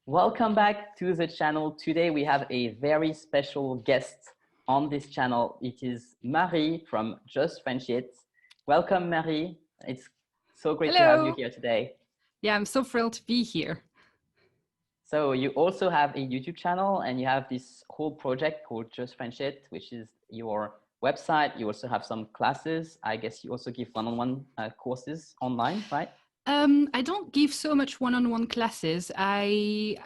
Welcome back to the channel. Today we have a very special guest on this channel. It is Marie from Just French It. Welcome, Marie. It's so great to have you Hello. here today. Yeah, I'm so thrilled to be here. So you also have a YouTube channel and you have this whole project called Just French It, which is your website. You also have some classes. I guess you also give one-on-one courses online, right? I don't give so much one-on-one classes. The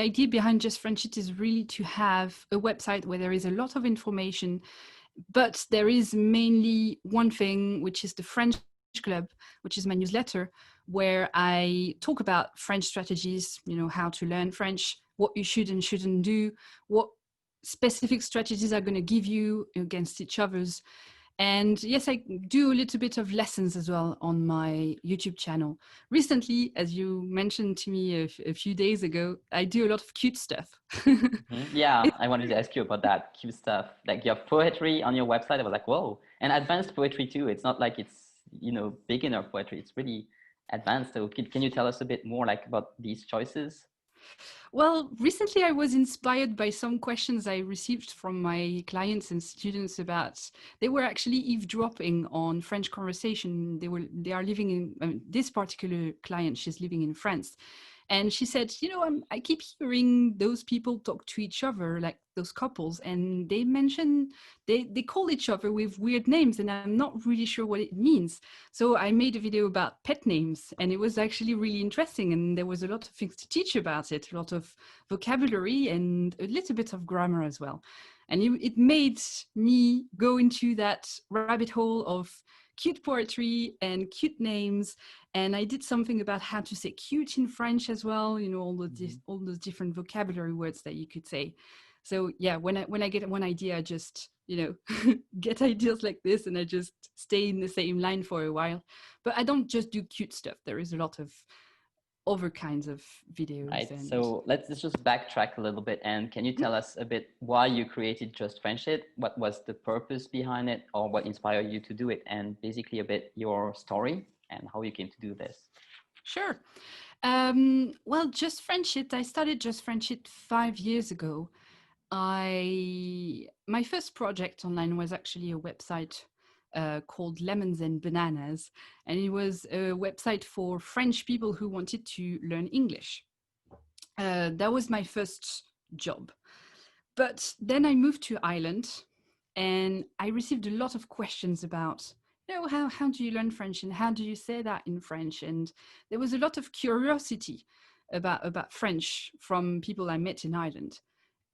idea behind Just Friendship is really to have a website where there is a lot of information, but there is mainly one thing, which is the French Club, which is my newsletter, where I talk about French strategies, how to learn French, what you should and shouldn't do, what specific strategies are going to give you against each other's. And yes, I do a little bit of lessons as well on my YouTube channel. Recently, as you mentioned to me a few days ago, I do a lot of cute stuff. Yeah, It's I wanted to ask you about that cute stuff. Like you have poetry on your website. I was like, whoa, and advanced poetry too. It's not like it's beginner poetry. It's really advanced. So can you tell us a bit more like about these choices? Well, recently I was inspired by some questions I received from my clients and students about they were actually eavesdropping on French conversation. They are living in this particular client. She's living in France, and she said, I keep hearing those people talk to each other, like those couples, and they mention they call each other with weird names, and I'm not really sure what it means. So I made a video about pet names, and it was actually really interesting. And there was a lot of things to teach about it, a lot of vocabulary and a little bit of grammar as well. And it made me go into that rabbit hole of cute poetry and cute names. And I did something about how to say cute in French as well, all those different vocabulary words that you could say. So yeah, when I get one idea, I just get ideas like this, and I just stay in the same line for a while. But I don't just do cute stuff. There is a lot of other kinds of videos Right. and So let's just backtrack a little bit. And can you tell us a bit why you created Just Friendship? What was the purpose behind it, or what inspired you to do it? And basically a bit your story and how you came to do this. Sure. Well, Just Friendship, I started Just Friendship 5 years ago. My first project online was actually a website called Lemons and Bananas, and it was a website for French people who wanted to learn English. That was my first job. But then I moved to Ireland, and I received a lot of questions about, how do you learn French and how do you say that in French? And there was a lot of curiosity about French from people I met in Ireland.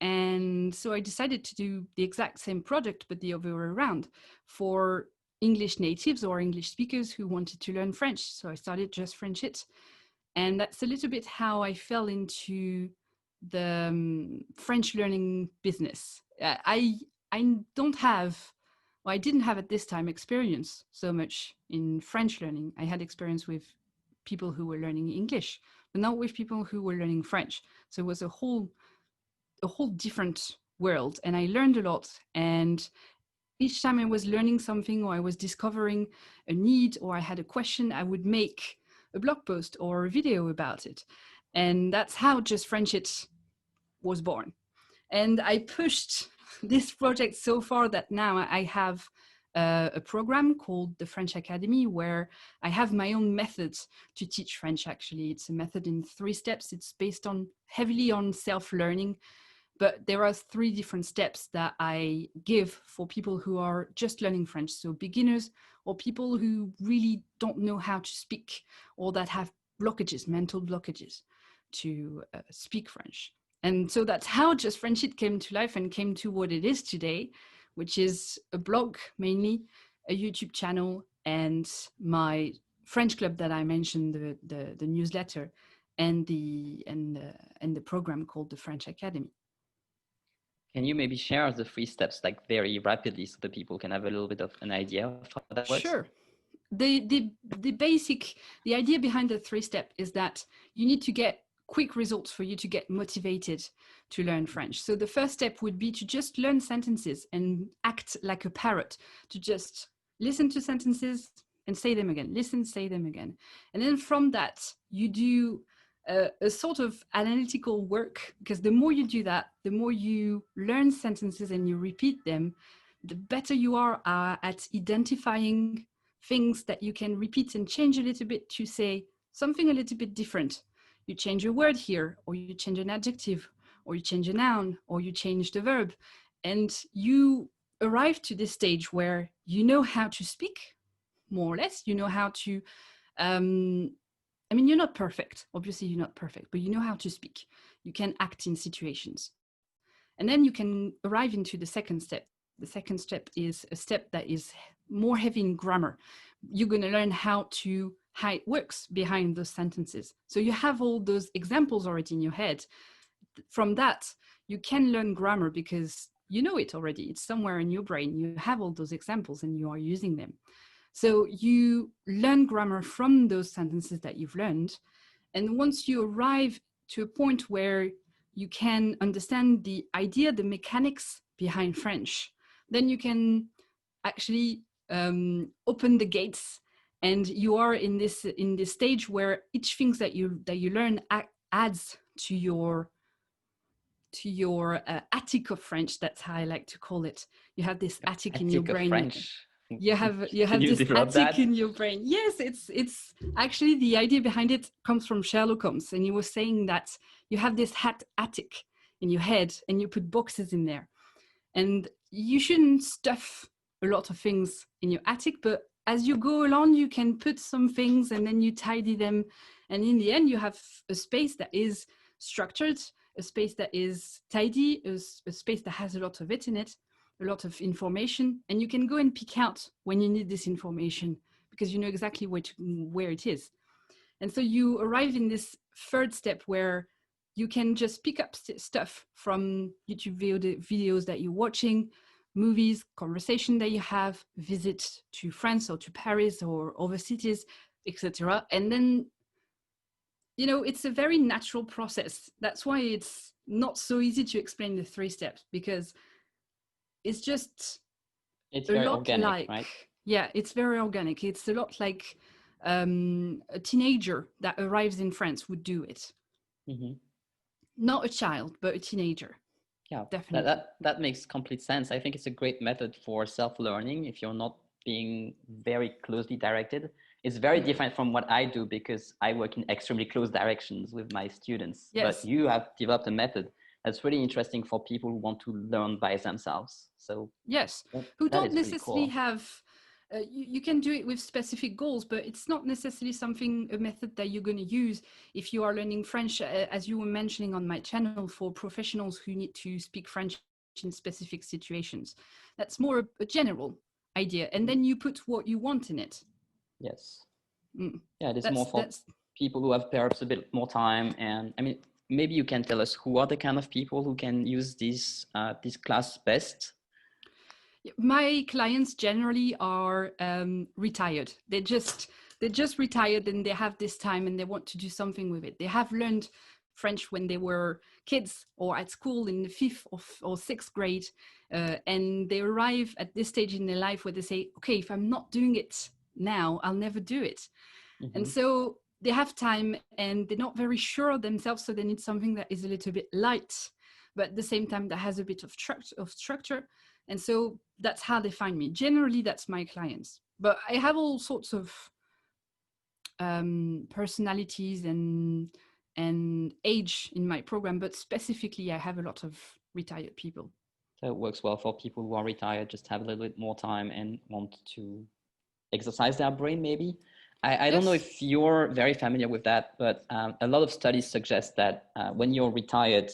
And so I decided to do the exact same project, but the other way around, for English natives or English speakers who wanted to learn French. So I started Just French It. And that's a little bit how I fell into the French learning business. I don't have, well, I didn't have at this time experience so much in French learning. I had experience with people who were learning English, but not with people who were learning French. So it was a whole different world, and I learned a lot. And each time I was learning something, or I was discovering a need, or I had a question, I would make a blog post or a video about it. And that's how Just French It was born. And I pushed this project so far that now I have a program called the French Academy, where I have my own method to teach French. Actually, it's a method in 3 steps. It's based on heavily on self-learning, but there are 3 different steps that I give for people who are just learning French. So beginners, or people who really don't know how to speak, or that have blockages, mental blockages to speak French. And so that's how Just French It came to life and came to what it is today, which is a blog mainly, a YouTube channel, and my French club that I mentioned, the newsletter, and the program called the French Academy. Can you maybe share the 3 steps like very rapidly so that people can have a little bit of an idea of how that works? Sure. The idea behind the 3 step is that you need to get quick results for you to get motivated to learn French. So the first step would be to just learn sentences and act like a parrot, to just listen to sentences and say them again, listen, say them again. And then from that, you do a sort of analytical work, because the more you do that, the more you learn sentences and you repeat them, the better you are at identifying things that you can repeat and change a little bit to say something a little bit different. You change a word here, or you change an adjective, or you change a noun, or you change the verb, and you arrive to this stage where you know how to speak, more or less. You know how to I mean, you're not perfect. Obviously, you're not perfect, but you know how to speak. You can act in situations. And then you can arrive into the second step. The second step is a step that is more heavy in grammar. You're going to learn how it works behind those sentences. So you have all those examples already in your head. From that, you can learn grammar because you know it already. It's somewhere in your brain. You have all those examples and you are using them. So you learn grammar from those sentences that you've learned. And once you arrive to a point where you can understand the idea, the mechanics behind French, then you can actually open the gates, and you are in this stage where each thing that you learn adds to your attic of French. That's how I like to call it. You have this attic in your Attic of brain. French. You Can have you this develop attic that? in your brain. Yes, it's actually, the idea behind it comes from Sherlock Holmes, and he was saying that you have this attic in your head and you put boxes in there, and you shouldn't stuff a lot of things in your attic, but as you go along you can put some things and then you tidy them, and in the end you have a space that is structured, a space that is tidy, a space that has a lot of it in it, a lot of information, and you can go and pick out when you need this information because you know exactly where it is. And so you arrive in this third step where you can just pick up stuff from YouTube videos that you're watching, movies, conversation that you have, visit to France or to Paris or other cities, etc. And then, you know, it's a very natural process. That's why it's not so easy to explain the 3 steps, because it's just It's a very lot organic, like, right? yeah, it's very organic. It's a lot like a teenager that arrives in France would do it. Hmm. Not a child, but a teenager. Yeah, Definitely. that makes complete sense. I think it's a great method for self-learning if you're not being very closely directed. It's very different from what I do because I work in extremely close directions with my students. But Yes. you have developed a method that's really interesting for people who want to learn by themselves. So Yes. that, Who that don't is really necessarily cool. have, you can do it with specific goals, but it's not necessarily a method that you're going to use if you are learning French, as you were mentioning on my channel, for professionals who need to speak French in specific situations. That's more a general idea. And then Mhm. you put what you want in it. Yes. Mm. Yeah, it is more for That's people who have perhaps a bit more time. And I mean, maybe you can tell us who are the kind of people who can use this class best. my clients generally are retired. They just retired and they have this time and they want to do something with it. They have learned French when they were kids or at school in the 5th or 6th grade, and they arrive at this stage in their life where they say, okay, if I'm not doing it now, I'll never do it. And Hmm. so they have time and they're not very sure of themselves, so they need something that is a little bit light, but at the same time that has a bit of structure. And so that's how they find me. Generally, that's my clients. But I have all sorts of personalities and age in my program, but specifically, I have a lot of retired people. So it works well for people who are retired, just have a little bit more time and want to exercise their brain, maybe. I don't know Yes. if you're very familiar with that, but a lot of studies suggest that when you're retired,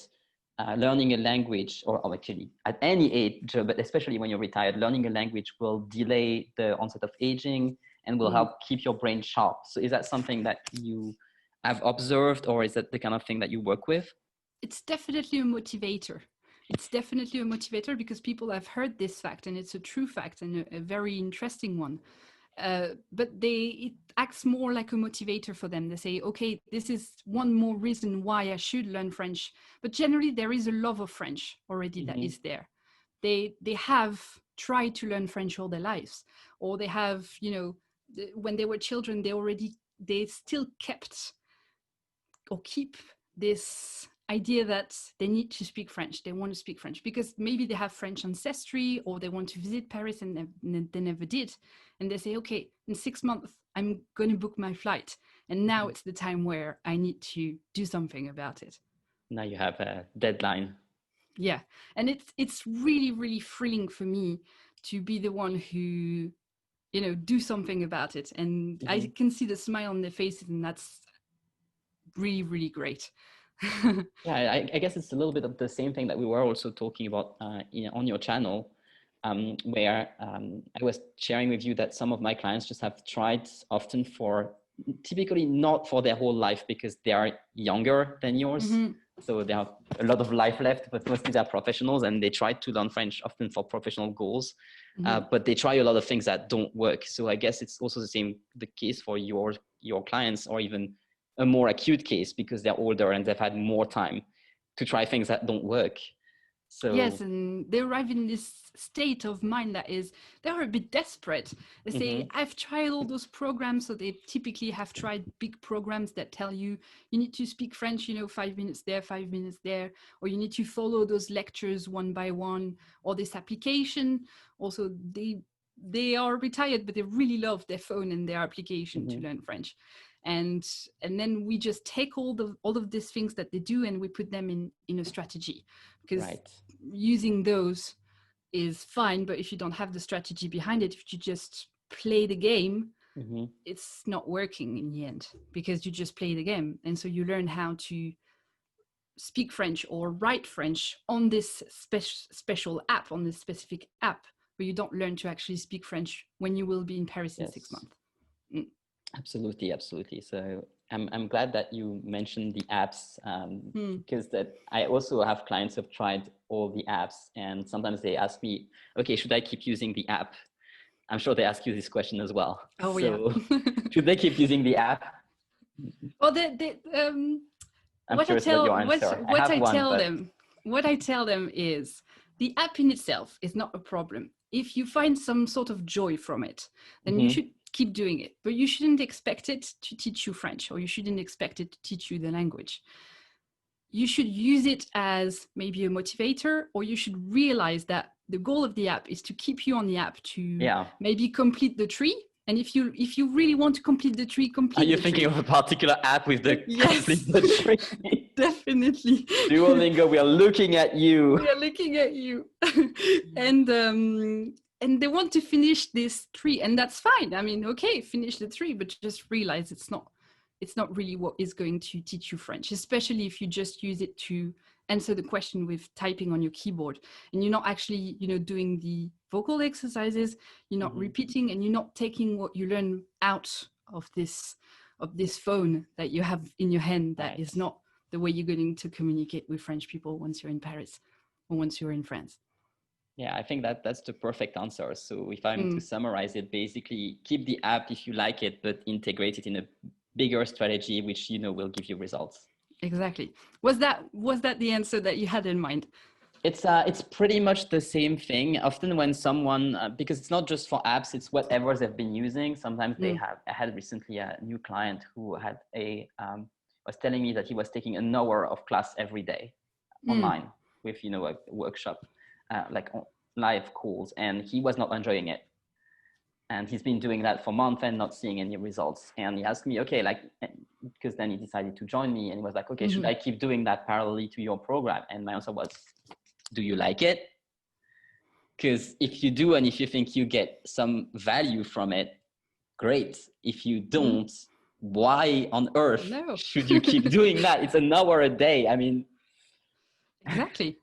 learning a language, or actually at any age, but especially when you're retired, learning a language will delay the onset of aging and will Mm. help keep your brain sharp. So is that something that you have observed, or is that the kind of thing that you work with? It's definitely a motivator. It's definitely a motivator because people have heard this fact, and it's a true fact and a very interesting one. But it acts more like a motivator for them. They say, okay, this is one more reason why I should learn French. But generally, there is a love of French already that Hmm. is there. They have tried to learn French all their lives, or they have, when they were children, they still kept or keep this idea that they need to speak French. They want to speak French because maybe they have French ancestry, or they want to visit Paris and they never did. And they say, okay, in 6 months, I'm going to book my flight. And now it's the time where I need to do something about it. Now you have a deadline. Yeah. And it's really, really thrilling for me to be the one who, you know, do something about it. And I can see the smile on their faces, and that's really, really great. Yeah, I guess it's a little bit of the same thing that we were also talking about on your channel, where I was sharing with you that some of my clients just have tried often for, typically not for their whole life because they are younger than yours. So they have a lot of life left, but mostly they're professionals and they try to learn French often for professional goals, but they try a lot of things that don't work. So I guess it's also the case for your clients, or even a more acute case because they're older and they've had more time to try things that don't work. So yes, and they arrive in this state of mind that is, they're a bit desperate. They say, I've tried all those programs. So they typically have tried big programs that tell you, you need to speak French, you know, 5 minutes there, 5 minutes there, or you need to follow those lectures one by one, or this application. Also, they are retired, but they really love their phone and their application to learn French. And then we just take all of these things that they do and we put them in a strategy, because using those is fine, but if you don't have the strategy behind it, if you just play the game, it's not working in the end, because you just play the game. And so you learn how to speak French or write French on this special app, on this specific app, but you don't learn to actually speak French when you will be in Paris in 6 months. Absolutely. So I'm glad that you mentioned the apps, because that I also have clients who've tried all the apps, and sometimes they ask me, okay, should I keep using the app? I'm sure they ask you this question as well. Oh, so yeah. should they keep using the app? Well, I'm curious about your answer. What I tell them is, the app in itself is not a problem. If you find some sort of joy from it, then you should keep doing it, but you shouldn't expect it to teach you French, or you shouldn't expect it to teach you the language. You should use it as maybe a motivator, or you should realize that the goal of the app is to keep you on the app to maybe complete the tree. And if you really want to complete the tree, complete. Are you thinking of a particular app with the complete the tree? Definitely. Duolingo, we are looking at you. We are looking at you. And they want to finish this tree, and that's fine. I mean, okay, finish the tree, but just realize it's not really what is going to teach you French, especially if you just use it to answer the question with typing on your keyboard, and you're not actually, you know, doing the vocal exercises, you're not repeating, and you're not taking what you learn out of this phone that you have in your hand. That is not the way you're going to communicate with French people once you're in Paris or once you're in France. Yeah, I think that's the perfect answer. So if I'm to summarize it, basically keep the app if you like it, but integrate it in a bigger strategy, which, you know, will give you results. Exactly. Was that the answer that you had in mind? It's pretty much the same thing. Often when someone, because it's not just for apps, it's whatever they've been using. Sometimes I had recently a new client who had was telling me that he was taking an hour of class every day online with, you know, a workshop, like live calls, and he was not enjoying it. And he's been doing that for months and not seeing any results. And he asked me, okay, like, because then he decided to join me, and he was like, okay, should I keep doing that parallelly to your program? And my answer was, do you like it? Because if you do, and if you think you get some value from it, great. If you don't, why on earth should you keep doing that? It's an hour a day. I mean, exactly.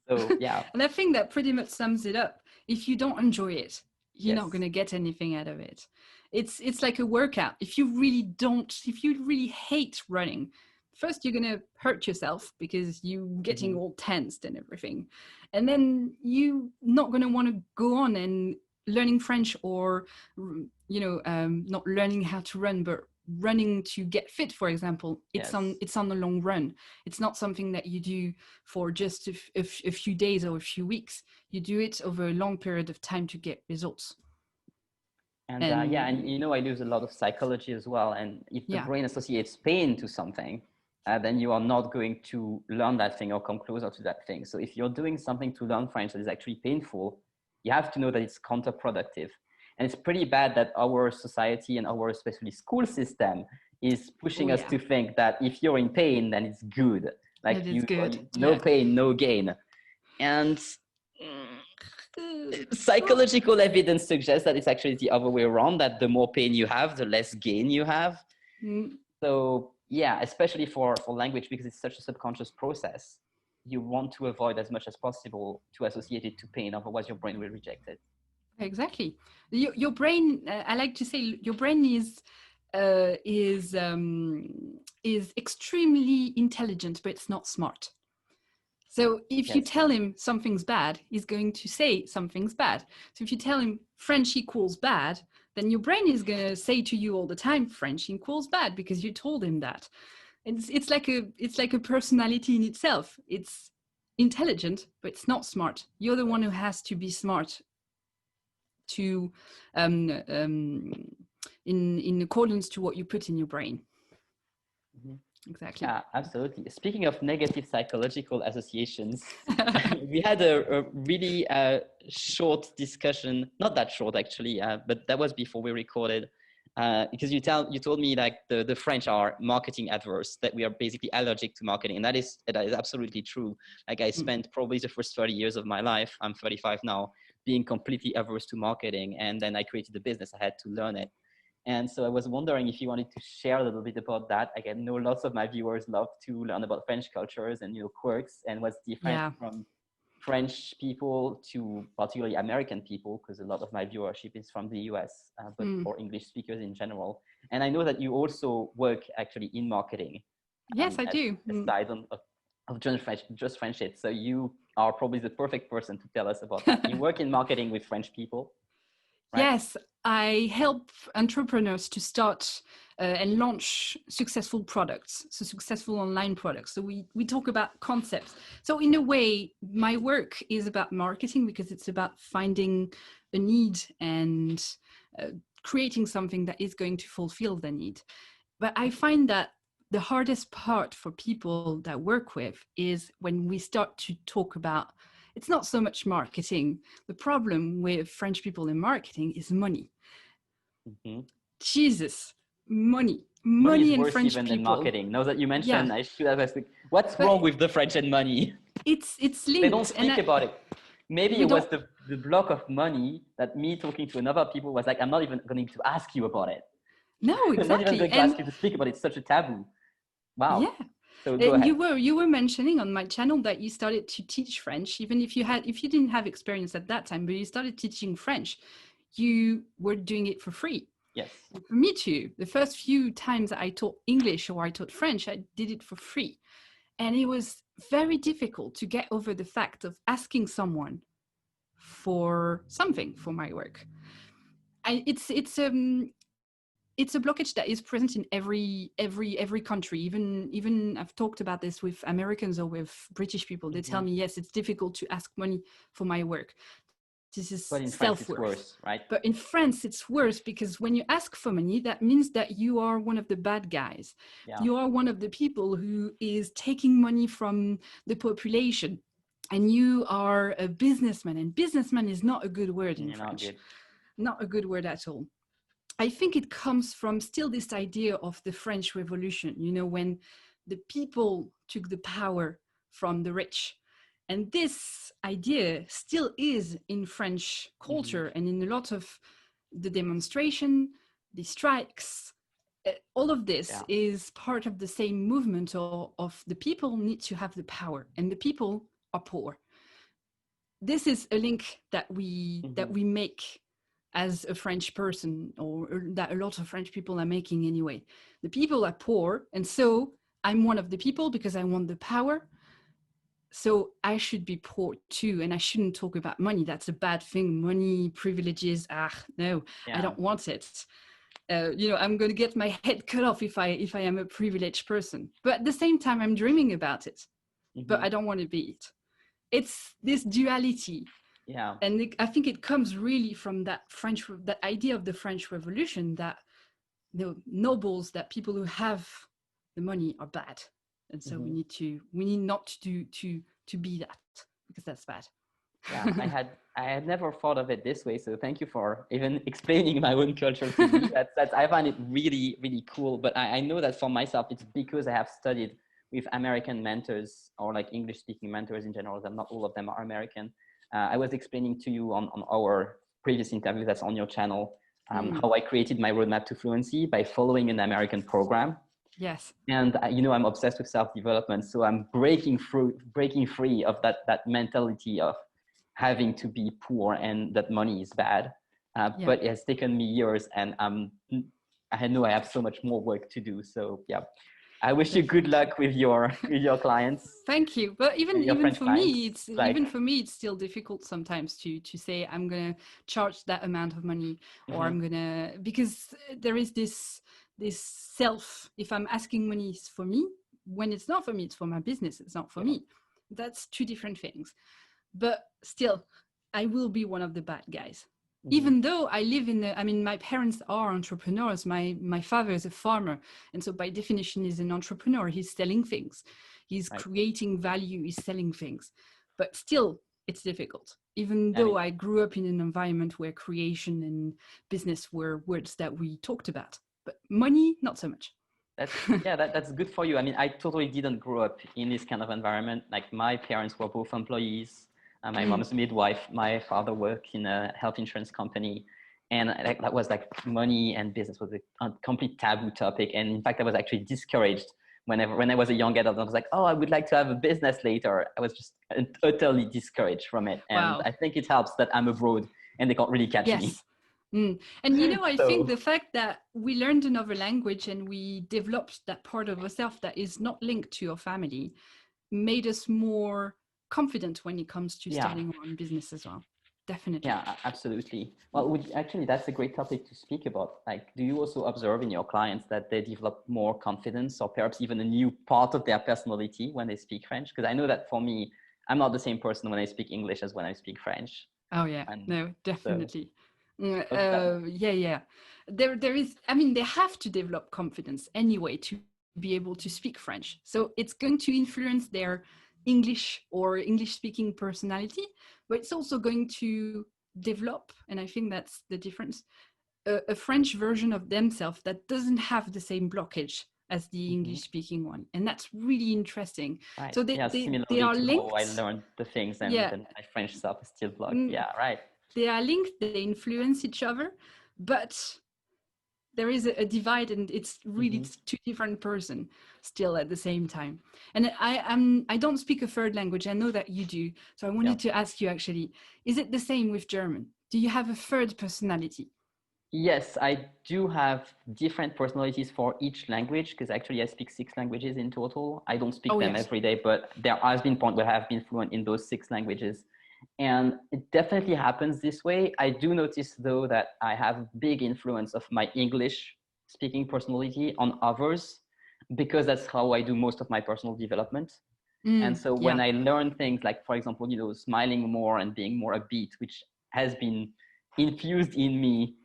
So yeah. And I think that pretty much sums it up. If you don't enjoy it, you're not going to get anything out of it. It's like a workout. If you really hate running, first you're going to hurt yourself because you're getting all tensed and everything. And then you're not going to want to go on and learning French, or, you know, not learning how to run, but running to get fit, for example. It's on the long run. It's not something that you do for just a few days or a few weeks. You do it over a long period of time to get results. And yeah, And and I use a lot of psychology as well. And if the yeah, brain associates pain to something, then you are not going to learn that thing or come closer to that thing. So if you're doing something to learn French that is actually painful, you have to know that it's counterproductive. And it's pretty bad that our society and our especially school system is pushing oh us yeah, to think that if you're in pain, then it's good. Like that is good. no Yeah. pain, no gain. And psychological evidence suggests that it's actually the other way around, that the more pain you have, the less gain you have. Mm. So yeah, especially for language, because it's such a subconscious process, you want to avoid as much as possible to associate it to pain, otherwise your brain will reject it. Exactly. Your brain, I like to say, your brain uh, is um, is extremely intelligent, but it's not smart. So if you Yes. tell him something's bad, he's going to say something's bad. So if you tell him French equals bad, then your brain is going to say to you all the time French equals bad because you told him that. It's like a personality in itself. It's intelligent, but it's not smart. You're the one who has to be smart to in accordance to what you put in your brain. Mm-hmm. Exactly. Yeah, absolutely. Speaking of negative psychological associations, we had a really short discussion, not that short actually, but that was before we recorded, because you told me like the French are marketing adverse, that we are basically allergic to marketing, and that is absolutely true. Like I spent probably the first 30 years of my life, I'm 35 now, being completely averse to marketing, and then I created a business, I had to learn it. And so I was wondering if you wanted to share a little bit about that. I know lots of my viewers love to learn about French cultures and quirks and what's different Yeah. from French people to particularly American people, because a lot of my viewership is from the US, but for English speakers in general. And I know that you also work actually in marketing. Yes, I do. Aside of just French. So you are probably the perfect person to tell us about that. You work in marketing with French people, right? Yes, I help entrepreneurs to start and launch successful products, so successful online products. So we talk about concepts. So in a way, my work is about marketing because it's about finding a need and creating something that is going to fulfill the need. But I find that the hardest part for people that work with is when we start to talk about, it's not so much marketing. The problem with French people in marketing is money. Mm-hmm. Jesus, money Is and worse French even than people. marketing. Now that you Yeah, mentioned, I should have asked, what's but wrong with the French and money? it's They don't linked, and speak about it. Maybe we it was don't. the block of money that me talking to another people was like, I'm not even going to ask you about it. No, I'm not even exactly, going to ask and you to speak about it. It's such a taboo. Wow. yeah. So go And ahead. you were mentioning on my channel that you started to teach French, even if you didn't have experience at that time, but you started teaching French. You were doing it for free. Yes. For me too. The first few times I taught English or I taught French, I did it for free. And it was very difficult to get over the fact of asking someone for something for my work. It's a blockage that is present in every country. Even I've talked about this with Americans or with British people. They tell me, yes, it's difficult to ask money for my work. This is But in France, it's self-worth. worse, right? But in France, it's worse because when you ask for money, that means that you are one of the bad guys. Yeah. You are one of the people who is taking money from the population. And you are a businessman. And businessman is not a good word in French. Not good. Not a good word at all. I think it comes from still this idea of the French Revolution, when the people took the power from the rich. And this idea still is in French culture and in a lot of the demonstration, the strikes. All of this is part of the same movement of the people need to have the power and the people are poor. This is a link that we make as a French person, or that a lot of French people are making anyway. The people are poor, and so I'm one of the people because I want the power. So I should be poor too, and I shouldn't talk about money. That's a bad thing. Money, privileges. No, I don't want it. I'm going to get my head cut off if I am a privileged person. But at the same time, I'm dreaming about it, but I don't want to be it. It's this duality. Yeah. And I think it comes really from that that idea of the French Revolution, that the nobles, that people who have the money are bad, and so Hmm. we need not to be that, because that's bad. Yeah, I had never thought of it this way. So thank you for even explaining my own culture to me. That's I find it really, really cool. But I know that for myself, it's because I have studied with American mentors, or like English speaking mentors in general, that not all of them are American. I was explaining to you on our previous interview that's on your channel, how I created my roadmap to fluency by following an American program. Yes. And you know, I'm obsessed with self-development, so I'm breaking free of that mentality of having to be poor and that money is bad. Yeah. But it has taken me years, and I know I have so much more work to do. So yeah, I wish you good Definitely. luck with your clients Thank you. But and your even French for clients. me, it's Like, still difficult sometimes to say I'm gonna charge that amount of money, or mhm, I'm gonna, because there is this self. If I'm asking money for me, when it's not for me, it's for my business. It's not for yeah, me. That's two different things. But still, I will be one of the bad guys. mhm, Even though I live in I mean, my parents are entrepreneurs. My father is a farmer. And so by definition, he's an entrepreneur. He's selling things. He's right. creating value. He's selling things. But still, it's difficult. Even I though mean, I grew up in an environment where creation and business were words that we talked about. But money, not so much. that's good for you. I mean, I totally didn't grow up in this kind of environment. Like, my parents were both employees. My Mm, mom's a midwife. My father worked in a health insurance company, and like, that was like money and business was a complete taboo topic. And in fact, I was actually discouraged when I was a young adult. I was like, oh, I would like to have a business later. I was just utterly discouraged from it. And wow. I think it helps that I'm abroad and they can't really catch me. Yes. And I think So the fact that we learned another language and we developed that part of ourselves that is not linked to our family made us more confident when it comes to yeah. starting our own business as well. Definitely. Yeah, absolutely. Well, actually, that's a great topic to speak about. Like, do you also observe in your clients that they develop more confidence, or perhaps even a new part of their personality when they speak French? Because I know that for me, I'm not the same person when I speak English as when I speak French. Oh yeah, And no, so, definitely. that, Yeah, yeah. There is. I mean, they have to develop confidence anyway to be able to speak French. So it's going to influence their English or English-speaking personality, but it's also going to develop, and I think that's the difference, a French version of themselves that doesn't have the same blockage as the mhm, English speaking one. And that's really interesting. right. So Yeah, they similarly are to how I linked. learned the things, and Yeah. then my French self is still blocked. Mm, Yeah, right. they are linked, they influence each other, but there is a divide, and it's really Hmm. two different person still at the same time. And I don't speak a third language. I know that you do. So I Yeah. wanted to ask you, actually, is it the same with German? Do you have a third personality? Yes, I do have different personalities for each language, because actually I speak 6 languages in total. I don't speak Oh them yes. every day, but there has been point where I have been fluent in those 6 languages. And it definitely happens this way. I do notice though that I have big influence of my English speaking personality on others, because that's how I do most of my personal development. And so when Yeah. I learn things like, for example, you know, smiling more and being more upbeat, which has been infused in me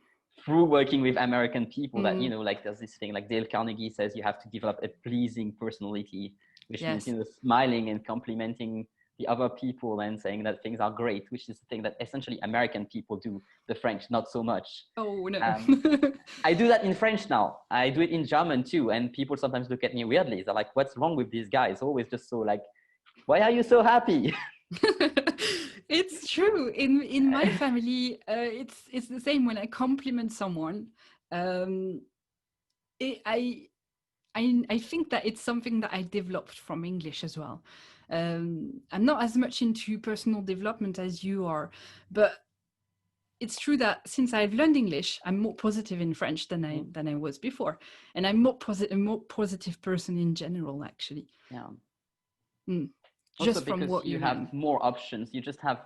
through working with American people, that, you Mm, know, like there's this thing like Dale Carnegie says, you have to develop a pleasing personality, which means, yes. you know, smiling and complimenting the other people and saying that things are great, which is the thing that essentially American people do. The French, not so much. Oh no. Um, I do that in French now. I do it in German too. And people sometimes look at me weirdly. They're like, what's wrong with these guys? Always just so like, why are you so happy? It's true. In my family, it's the same. When I compliment someone, um, it, I think that it's something that I developed from English as well. I'm not as much into personal development as you are, but it's true that since I've learned English, I'm more positive in French Mhm. than I was before, and a more positive person in general, actually. Yeah. Mm. Also Just from because what you you have learn. more options. You just have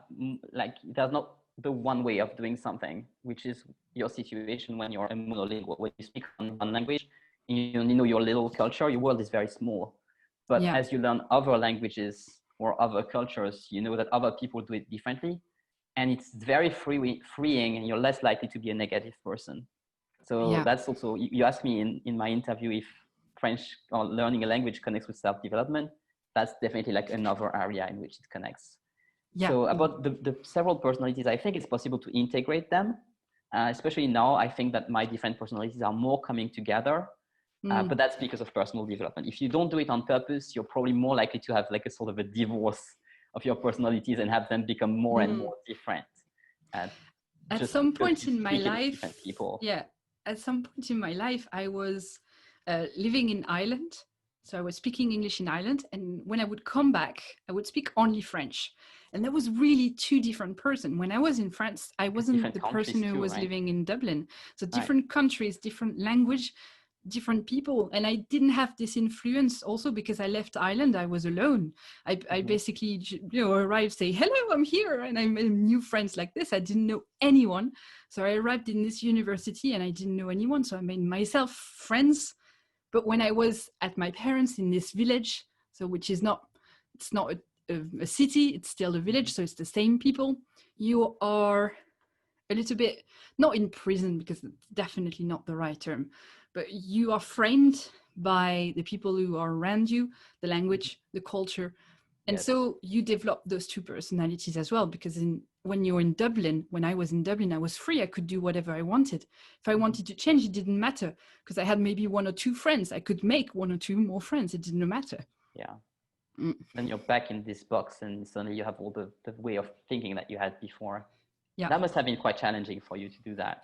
like, there's not the one way of doing something, which is your situation when you're a monolingual. When you speak one language, you only know your little culture, your world is very small. But Yeah. as you learn other languages or other cultures, you know that other people do it differently. and it's very freeing, and you're less likely to be a negative person. So Yeah. that's also, you asked me in my interview if French or learning a language connects with self-development. That's definitely like another area in which it connects. Yeah. So about the several personalities, I think it's possible to integrate them. Especially now, I think that my different personalities are more coming together. But that's because of personal development. If you don't do it on purpose, you're probably more likely to have like a sort of a divorce of your personalities and have them become more and more different. At some point in my speaking with life, different people. yeah, at some point in my life, I was living in Ireland. So I was speaking English in Ireland. And when I would come back, I would speak only French. And that was really two different persons. When I was in France, I wasn't the person who was living in Dublin. So different countries, different language, different people. And I didn't have this influence also because I left Ireland. I was alone. I basically, arrived, say, hello, I'm here. And I made new friends like this. I didn't know anyone. So I arrived in this university and I didn't know anyone. So I made myself friends. But when I was at my parents in this village, so which is not, it's not a city, it's still a village. So it's the same people. You are a little bit, not in prison because it's definitely not the right term, but you are framed by the people who are around you, the language, the culture. And so you develop those two personalities as well, because when you're in Dublin, when I was in Dublin, I was free. I could do whatever I wanted. If I wanted to change, it didn't matter because I had maybe one or two friends. I could make one or two more friends. It didn't matter. Yeah. Then you're back in this box and suddenly you have all the way of thinking that you had before. Yeah. That must have been quite challenging for you to do that.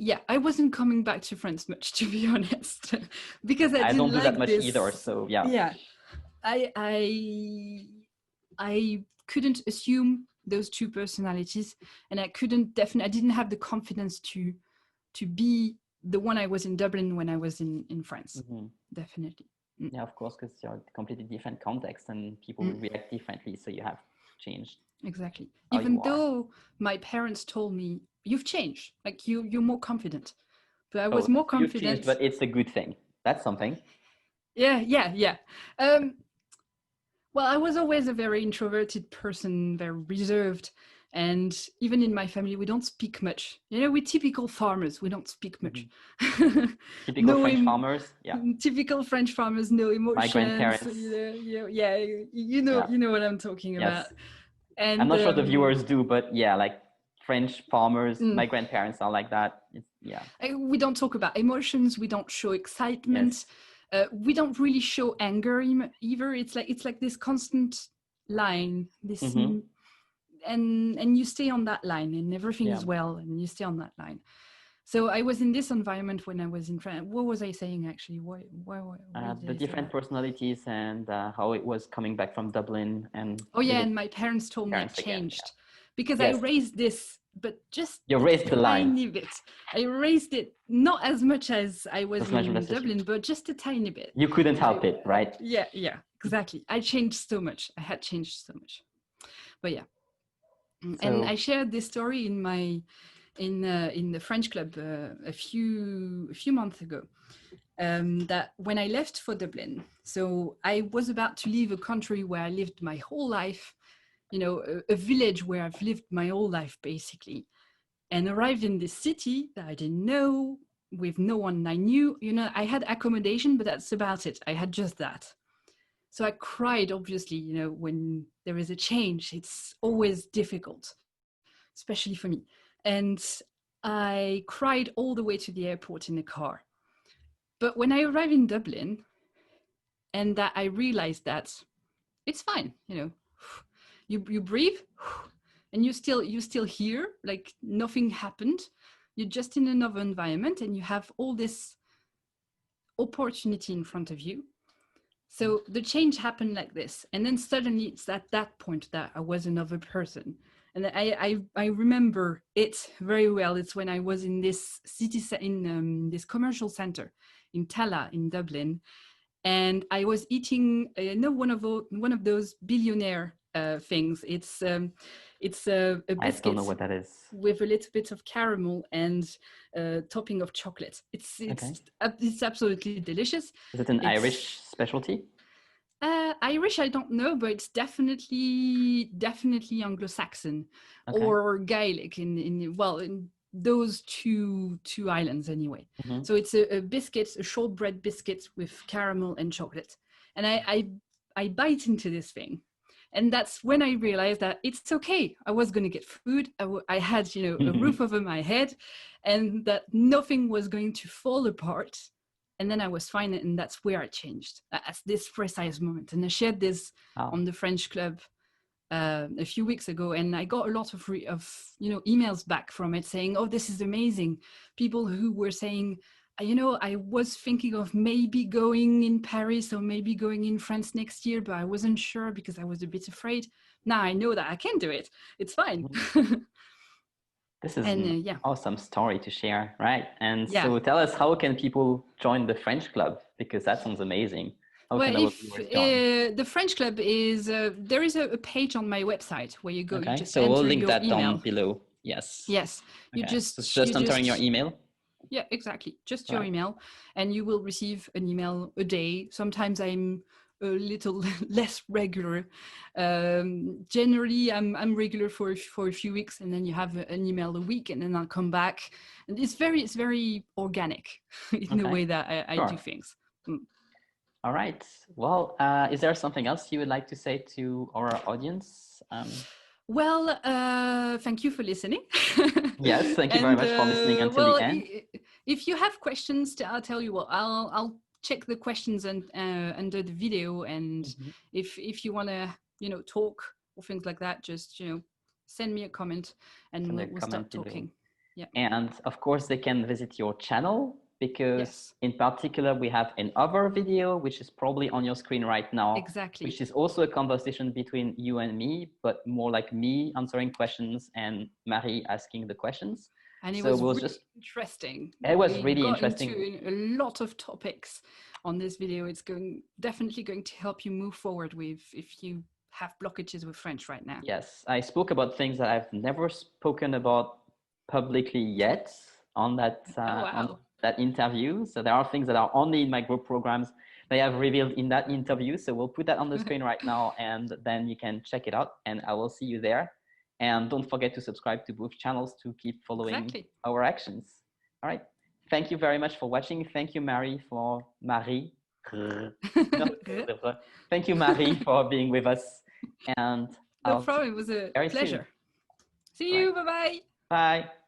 Yeah, I wasn't coming back to France much, to be honest, because I didn't don't do like that much this. either. So yeah. Yeah. I couldn't assume those two personalities, and I didn't have the confidence to be the one I was in Dublin when I was in France. Definitely. Yeah, of course, because you're a completely different context and people will react differently. So you have changed. Exactly. Even though my parents told me, you've changed, like you're more confident. But I was more confident. You've changed, but it's a good thing. That's something. Yeah. Well, I was always a very introverted person, very reserved. And even in my family, we don't speak much. We're typical farmers. We don't speak much. Typical French farmers. Yeah. Typical French farmers, no emotions. My grandparents. You know what I'm talking about. And I'm not sure the viewers do, but yeah, like French farmers, my grandparents are like that. We don't talk about emotions. We don't show excitement. We don't really show anger either. It's like this constant line, and you stay on that line, and everything is well, and you stay on that line. So I was in this environment when I was in France. What was I saying actually? Why the different personalities and how it was coming back from Dublin and. And my parents told me I changed because I raised this. But just you raised the tiny bit. I raised it not as much as I was in Dublin, but just a tiny bit. You couldn't help it, right? Yeah, exactly. I changed so much. I had changed so much. But yeah, and I shared this story in my in the French club a few months ago. That when I left for Dublin, so I was about to leave a country where I lived my whole life. A village where I've lived my whole life, basically, and arrived in this city that I didn't know, with no one I knew. I had accommodation, but that's about it. I had just that. So I cried, obviously, when there is a change, it's always difficult, especially for me. And I cried all the way to the airport in the car. But when I arrived in Dublin, and that I realized that it's fine, you breathe and you're still here, like nothing happened. You're just in another environment and you have all this opportunity in front of you. So the change happened like this. And then suddenly it's at that point that I was another person. And I remember it very well. It's when I was in this city, in this commercial center in Tala in Dublin. And I was eating, one of those billionaire things. It's a biscuit. I don't know what that is. With a little bit of caramel and topping of chocolate. It's absolutely delicious. Is it an Irish specialty? Irish, I don't know, but it's definitely Anglo-Saxon Okay. or Gaelic in those two islands anyway. Mhm. So it's a biscuit, a shortbread biscuit with caramel and chocolate, and I bite into this thing, and that's when I realized that it's okay. I was going to get food. I had a roof over my head, and that nothing was going to fall apart. And then I was fine, and that's where I changed at this precise moment. And I shared this Wow. on the French club a few weeks ago, and I got a lot of emails back from it saying, "Oh, this is amazing!" People who were saying, I was thinking of maybe going in Paris or maybe going in France next year, but I wasn't sure because I was a bit afraid. Now I know that I can do it. It's fine." This is And an yeah, awesome story to share, right? And yeah. so tell us, how can people join the French club? Because that sounds amazing. How Well, can our if viewers join? the French club is, there is a page on my website where you go, you Okay, just so we'll enter link your that down email. below. Yes. Yes, Okay, so it's just entering your email. yeah, exactly. Just your Right. email, and you will receive an email a day. Sometimes I'm a little less regular. Generally, I'm regular for a few weeks, and then you have an email a week, and then I'll come back. And it's very organic in the Okay. way that I do Sure. things. All right. Well, is there something else you would like to say to our audience? Well, thank you for listening. Yes, thank you very And much for listening until well, the end. if you have questions, I'll tell you what. I'll check the questions under the video, and Mhm. if you want to talk or things like that, just send me a comment, and Send a we'll comment start below. talking. Yeah. And of course, they can visit your channel, because Yes. in particular, we have another video, which is probably on your screen right now, Exactly. which is also a conversation between you and me, but more like me answering questions and Marie asking the questions. And it So was we'll really just, interesting. it was We really got interesting. into a lot of topics on this video. It's definitely going to help you move forward with if you have blockages with French right now. Yes, I spoke about things that I've never spoken about publicly yet on that on that interview. So there are things that are only in my group programs they have revealed in that interview. So we'll put that on the screen right now, and then you can check it out, and I will see you there. And don't forget to subscribe to both channels to keep following our actions. All right. Thank you very much for watching. Thank you, Marie, Thank you, Marie, for being with us. And No I'll problem. It was a very pleasure. soon. See you. Bye-bye. Bye.